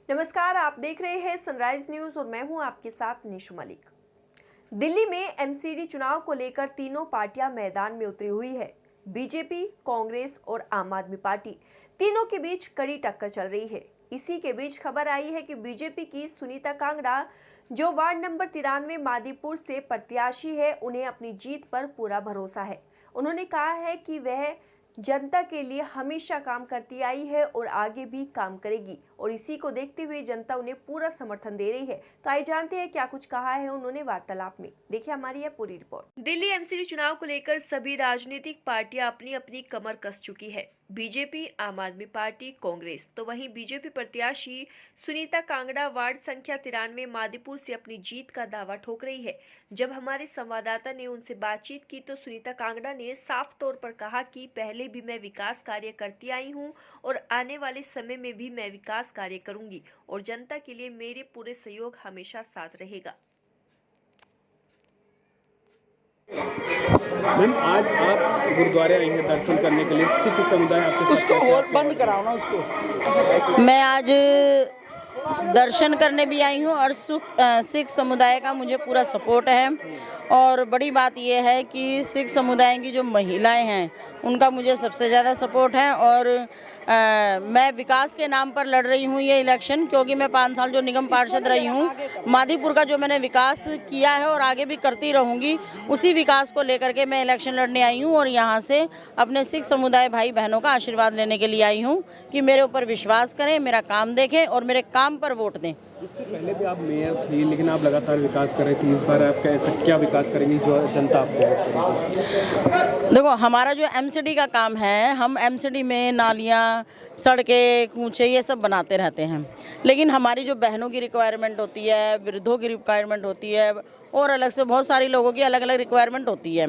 नमस्कार, आप देख रहे हैं सनराइज न्यूज और मैं हूं आपके साथ निशु मलिक। दिल्ली में एमसीडी चुनाव को लेकर तीनों पार्टियां मैदान में उतरी हुई है। बीजेपी, कांग्रेस और आम आदमी पार्टी तीनों के बीच कड़ी टक्कर चल रही है। इसी के बीच खबर आई है कि बीजेपी की सुनीता कांगड़ा, जो वार्ड नंबर 93 मादीपुर से प्रत्याशी है, उन्हें अपनी जीत पर पूरा भरोसा है। उन्होंने कहा है कि वह जनता के लिए हमेशा काम करती आई है और आगे भी काम करेगी और इसी को देखते हुए जनता उन्हें पूरा समर्थन दे रही है। तो आइए जानते हैं क्या कुछ कहा है उन्होंने वार्तालाप में। देखिए हमारी यह पूरी रिपोर्ट। दिल्ली एमसीडी चुनाव को लेकर सभी राजनीतिक पार्टियां अपनी अपनी कमर कस चुकी है। बीजेपी, आम आदमी पार्टी, कांग्रेस। तो वहीं बीजेपी प्रत्याशी सुनीता कांगड़ा वार्ड संख्या 93 मादीपुर से अपनी जीत का दावा ठोक रही है। जब हमारे संवाददाता ने उनसे बातचीत की तो सुनीता कांगड़ा ने साफ तौर पर कहा कि पहले भी मैं विकास कार्य करती आई हूं और आने वाले समय में भी मैं विकास कार्य करूंगी और जनता के लिए मेरे पूरे सहयोग हमेशा साथ रहेगा। मैम, आज आप गुरुद्वारे आई हैं दर्शन करने के लिए। सिख समुदाय आपके साथ उसको और बंद कराओ ना उसको। मैं आज दर्शन करने भी आई हूँ और सिख समुदाय का मुझे पूरा सपोर्ट है। और बड़ी बात यह है कि सिख समुदाय की जो महिलाएं हैं उनका मुझे सबसे ज़्यादा सपोर्ट है। और मैं विकास के नाम पर लड़ रही हूँ ये इलेक्शन, क्योंकि मैं 5 साल जो निगम पार्षद रही हूँ, मादीपुर का जो मैंने विकास किया है और आगे भी करती रहूँगी, उसी विकास को लेकर के मैं इलेक्शन लड़ने आई हूँ। और यहाँ से अपने सिख समुदाय भाई बहनों का आशीर्वाद लेने के लिए आई हूँ कि मेरे ऊपर विश्वास करें, मेरा काम देखें और मेरे काम पर वोट दें। इससे पहले भी आप मेयर थी, लेकिन आप लगातार विकास कर रही थी। इस बार आप ऐसा क्या विकास करेंगी जो जनता आपको वोट करेगी? देखो, हमारा जो एमसीडी का काम है, हम एमसीडी में नालियाँ, सड़कें, कूचे ये सब बनाते रहते हैं। लेकिन हमारी जो बहनों की रिक्वायरमेंट होती है, वृद्धों की रिक्वायरमेंट होती है और अलग से बहुत सारी लोगों की अलग अलग रिक्वायरमेंट होती है।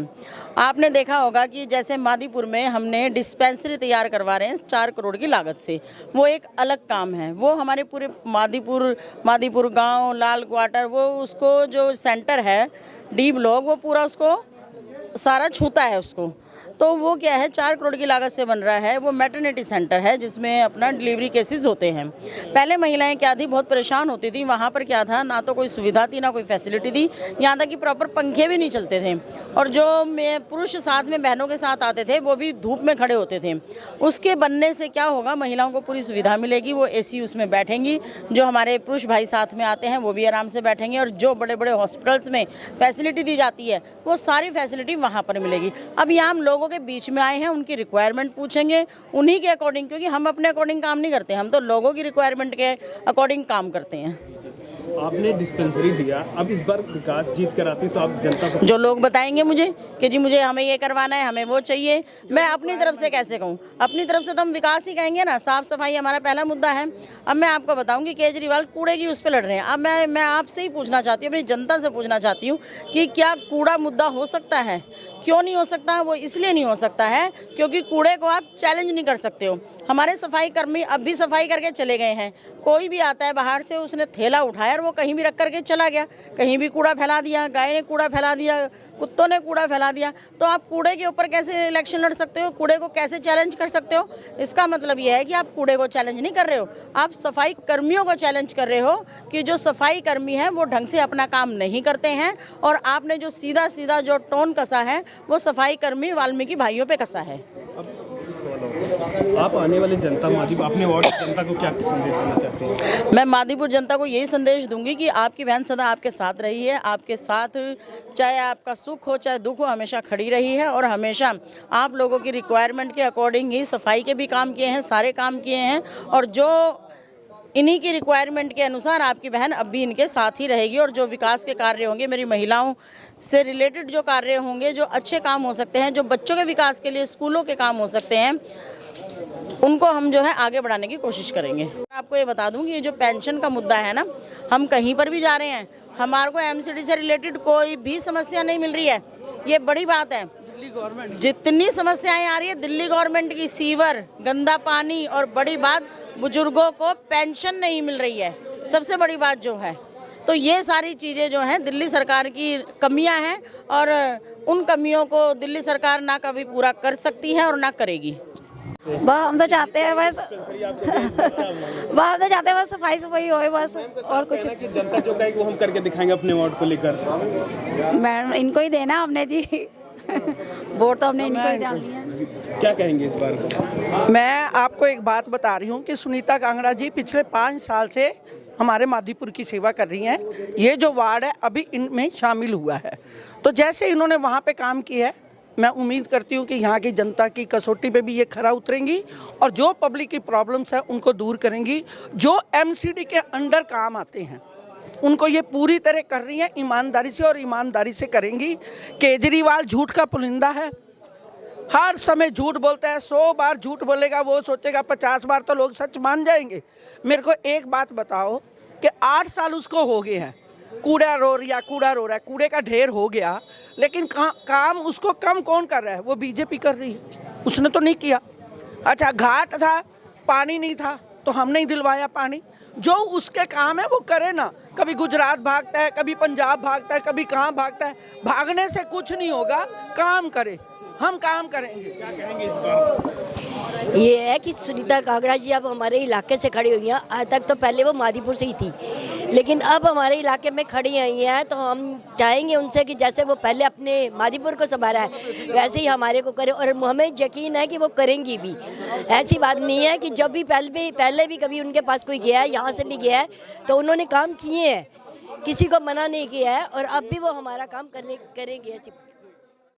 आपने देखा होगा कि जैसे मादीपुर में हमने डिस्पेंसरी तैयार करवा रहे हैं 4 करोड़ की लागत से, वो एक अलग काम है। वो हमारे पूरे मादीपुर गांव, लाल क्वार्टर, वो उसको जो सेंटर है डी ब्लॉक, वो पूरा उसको सारा छूता है उसको। तो वो क्या है, 4 करोड़ की लागत से बन रहा है। वो मैटरनिटी सेंटर है जिसमें अपना डिलीवरी केसेस होते हैं। पहले महिलाएं क्या थी, बहुत परेशान होती थी। वहाँ पर क्या था, ना तो कोई सुविधा थी, ना कोई फैसिलिटी थी, यहाँ तक कि प्रॉपर पंखे भी नहीं चलते थे। और जो पुरुष साथ में बहनों के साथ आते थे वो भी धूप में खड़े होते थे। उसके बनने से क्या होगा, महिलाओं को पूरी सुविधा मिलेगी, वो एसी उसमें बैठेंगी। जो हमारे पुरुष भाई साथ में आते हैं वो भी आराम से बैठेंगे। और जो बड़े बड़े हॉस्पिटल्स में फैसिलिटी दी जाती है वो सारी फैसिलिटी वहाँ पर मिलेगी। अब यहाँ हम लोगों के बीच में आए हैं, उनकी रिक्वायरमेंट पूछेंगे उन्हीं के अकॉर्डिंग, क्योंकि हम अपने अकॉर्डिंग काम नहीं करते, हम तो लोगों की रिक्वायरमेंट के अकॉर्डिंग काम करते हैं। आपने डिस्पेंसरी दिया, अब इस बार विकास जीत कर आती तो आप जनता को जो लोग बताएंगे मुझे कि जी मुझे हमें ये करवाना है, हमें वो चाहिए, मैं अपनी तरफ से कैसे कहूँ? अपनी तरफ से तो हम विकास ही कहेंगे ना। साफ सफाई हमारा पहला मुद्दा है। अब मैं आपको बताऊंगी, केजरीवाल कूड़े की उस पर लड़ रहे हैं। अब मैं आपसे ही पूछना चाहती हूँ, अपनी जनता से पूछना चाहती हूँ कि क्या कूड़ा मुद्दा हो सकता है? क्यों नहीं हो सकता है? वो इसलिए नहीं हो सकता है क्योंकि कूड़े को आप चैलेंज नहीं कर सकते हो। हमारे सफाई कर्मी अब भी सफाई करके चले गए हैं। कोई भी आता है बाहर से, उसने थैला उठाया और वो कहीं भी रख करके चला गया, कहीं भी कूड़ा फैला दिया, गाय ने कूड़ा फैला दिया, कुत्तों ने कूड़ा फैला दिया। तो आप कूड़े के ऊपर कैसे इलेक्शन लड़ सकते हो? कूड़े को कैसे चैलेंज कर सकते हो? इसका मतलब ये है कि आप कूड़े को चैलेंज नहीं कर रहे हो, आप सफाई कर्मियों को चैलेंज कर रहे हो कि जो सफाई कर्मी हैं वो ढंग से अपना काम नहीं करते हैं। और आपने जो सीधा सीधा जो टोन कसा है वो सफाई कर्मी वाल्मीकि भाइयों पे कसा है। आप आने वाले जनता अपने वार्ड की जनता को क्या संदेश देना चाहते हैं? मैं मादीपुर जनता को यही संदेश दूंगी कि आपकी बहन सदा आपके साथ रही है, आपके साथ चाहे आपका सुख हो चाहे दुख हो हमेशा खड़ी रही है। और हमेशा आप लोगों की रिक्वायरमेंट के अकॉर्डिंग ही सफाई के भी काम किए हैं, सारे काम किए हैं। और जो इन्हीं की रिक्वायरमेंट के अनुसार आपकी बहन अब भी इनके साथ ही रहेगी। और जो विकास के कार्य होंगे, मेरी महिलाओं से रिलेटेड जो कार्य होंगे, जो अच्छे काम हो सकते हैं, जो बच्चों के विकास के लिए स्कूलों के काम हो सकते हैं, उनको हम जो है आगे बढ़ाने की कोशिश करेंगे। आपको ये बता दूं कि ये जो पेंशन का मुद्दा है ना, हम कहीं पर भी जा रहे हैं, हमारे को एमसीडी से रिलेटेड कोई भी समस्या नहीं मिल रही है। ये बड़ी बात है। दिल्ली गवर्नमेंट जितनी समस्याएं आ रही है, दिल्ली गवर्नमेंट की सीवर, गंदा पानी और बड़ी बात बुजुर्गों को पेंशन नहीं मिल रही है, सबसे बड़ी बात जो है। तो ये सारी चीज़ें जो हैं दिल्ली सरकार की कमियां हैं और उन कमियों को दिल्ली सरकार ना कभी पूरा कर सकती है और ना करेगी। बस हम तो चाहते हैं बस हम तो चाहते हैं बस सफाई होए बस, और कुछ कहना कि जनता जो कहेगी वो हम करके दिखाएंगे अपने वार्ड को लेकर। मैडम इनको ही देना हमने जी वोट तो हमने इनको ही डाल दिया। क्या कहेंगे इस बार? मैं आपको एक बात बता रही हूँ कि सुनीता कांगड़ा जी पिछले 5 साल से हमारे माधीपुर की सेवा कर रही हैं। ये जो वार्ड है अभी इनमें शामिल हुआ है, तो जैसे इन्होंने वहाँ पे काम किया है, मैं उम्मीद करती हूँ कि यहाँ की जनता की कसौटी पे भी ये खरा उतरेंगी और जो पब्लिक की प्रॉब्लम्स है उनको दूर करेंगी। जो एमसीडी के अंडर काम आते हैं उनको ये पूरी तरह कर रही हैं, ईमानदारी से, और ईमानदारी से करेंगी। केजरीवाल झूठ का पुलिंदा है, हर समय झूठ बोलता है। 100 बार झूठ बोलेगा, वो सोचेगा 50 बार तो लोग सच मान जाएंगे। मेरे को एक बात बताओ कि 8 साल उसको हो गए हैं, कूड़ा रो रहा है, कूड़े का ढेर हो गया, लेकिन काम उसको कम कौन कर रहा है? वो बीजेपी कर रही है, उसने तो नहीं किया। अच्छा, घाट था, पानी नहीं था तो हमने ही दिलवाया पानी। जो उसके काम है वो करे ना। कभी गुजरात भागता है, कभी पंजाब भागता है, कभी कहाँ भागता है। भागने से कुछ नहीं होगा, काम करे, हम काम करेंगे। क्या कहेंगे इस बार? ये है कि सुनीता कांगड़ा जी अब हमारे इलाके से खड़ी हुई हैं। आज तक तो पहले वो मादीपुर से ही थी, लेकिन अब हमारे इलाके में खड़ी आई हैं, तो हम चाहेंगे उनसे कि जैसे वो पहले अपने मादीपुर को संभाला है वैसे ही हमारे को करे, और हमें यकीन है कि वो करेंगी भी। ऐसी बात नहीं है कि जब भी पहले भी कभी उनके पास कोई गया है, यहाँ से भी गया है, तो उन्होंने काम किए हैं, किसी को मना नहीं किया है, और अब भी वो हमारा काम करेंगे ऐसी